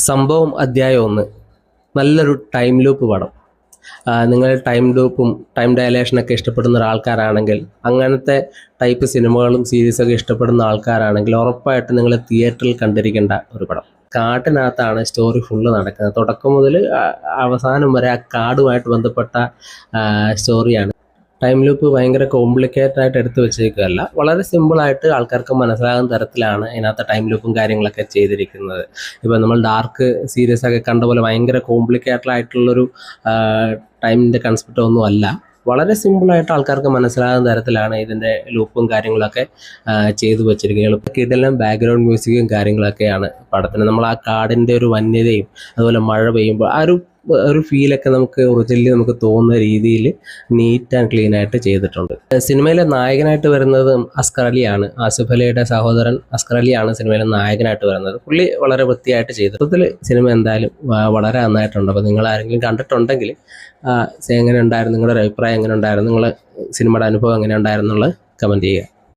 സംഭവം അധ്യായം 1 നല്ലൊരു ടൈം ലൂപ്പ് പടം. നിങ്ങൾ ടൈം ലൂപ്പും ടൈം ഡയലേഷനൊക്കെ ഇഷ്ടപ്പെടുന്ന ഒരാൾക്കാരാണെങ്കിൽ, അങ്ങനത്തെ ടൈപ്പ് സിനിമകളും സീരീസൊക്കെ ഇഷ്ടപ്പെടുന്ന ആൾക്കാരാണെങ്കിൽ ഉറപ്പായിട്ട് നിങ്ങൾ തിയേറ്ററിൽ കണ്ടിരിക്കേണ്ട ഒരു പടം. കാട്ടിനകത്താണ് സ്റ്റോറി ഫുള്ള് നടക്കുന്നത്. തുടക്കം മുതൽ അവസാനം വരെ ആ കാടുമായിട്ട് ബന്ധപ്പെട്ട സ്റ്റോറിയാണ്. ടൈം ലൂപ്പ് ഭയങ്കര കോംപ്ലിക്കേറ്റഡ് ആയിട്ട് എടുത്തു വെച്ചേക്കുകയല്ല, വളരെ സിമ്പിളായിട്ട് ആൾക്കാർക്ക് മനസ്സിലാകുന്ന തരത്തിലാണ് ഇതിനകത്ത് ടൈം ലൂപ്പും കാര്യങ്ങളൊക്കെ ചെയ്തിരിക്കുന്നത്. ഇപ്പോൾ നമ്മൾ ഡാർക്ക് സീരീസ് ഒക്കെ കണ്ട പോലെ ഭയങ്കര കോംപ്ലിക്കേറ്റഡ് ആയിട്ടുള്ളൊരു ടൈമിൻ്റെ കൺസെപ്റ്റ് ഒന്നും അല്ല. വളരെ സിമ്പിളായിട്ട് ആൾക്കാർക്ക് മനസ്സിലാകുന്ന തരത്തിലാണ് ഇതിൻ്റെ ലൂപ്പും കാര്യങ്ങളൊക്കെ ചെയ്തു വെച്ചിരിക്കുന്നത്. ഇതെല്ലാം ബാക്ക്ഗ്രൗണ്ട് മ്യൂസിക്കും കാര്യങ്ങളൊക്കെയാണ് പടത്തിന്. നമ്മൾ ആ കാടിൻ്റെ ഒരു വന്യതയും അതുപോലെ മഴ പെയ്യുമ്പോൾ ആ ഒരു ഫീലൊക്കെ നമുക്ക് ഒറിജിനലി നമുക്ക് തോന്നുന്ന രീതിയിൽ നീറ്റ് ആൻഡ് ക്ലീൻ ആയിട്ട് ചെയ്തിട്ടുണ്ട്. സിനിമയിലെ നായകനായിട്ട് വരുന്നത് അസ്കർ അലിയാണ്. ആസിഫ് അലിയുടെ സഹോദരൻ അസ്കർ അലിയാണ് സിനിമയിലെ നായകനായിട്ട് വരുന്നത്. പുള്ളി വളരെ വൃത്തിയായിട്ട് ചെയ്തു. മൊത്തത്തിൽ സിനിമ എന്തായാലും വളരെ നന്നായിട്ടുണ്ട്. അപ്പോൾ നിങ്ങൾ ആരെങ്കിലും കണ്ടിട്ടുണ്ടെങ്കിൽ എങ്ങനെ ഉണ്ടായിരുന്നു, നിങ്ങളുടെ ഒരു അഭിപ്രായം എങ്ങനെ ഉണ്ടായിരുന്നു, നിങ്ങളുടെ സിനിമയുടെ അനുഭവം എങ്ങനെ ഉണ്ടായിരുന്നു എന്നുള്ളത് കമൻറ്റ് ചെയ്യുക.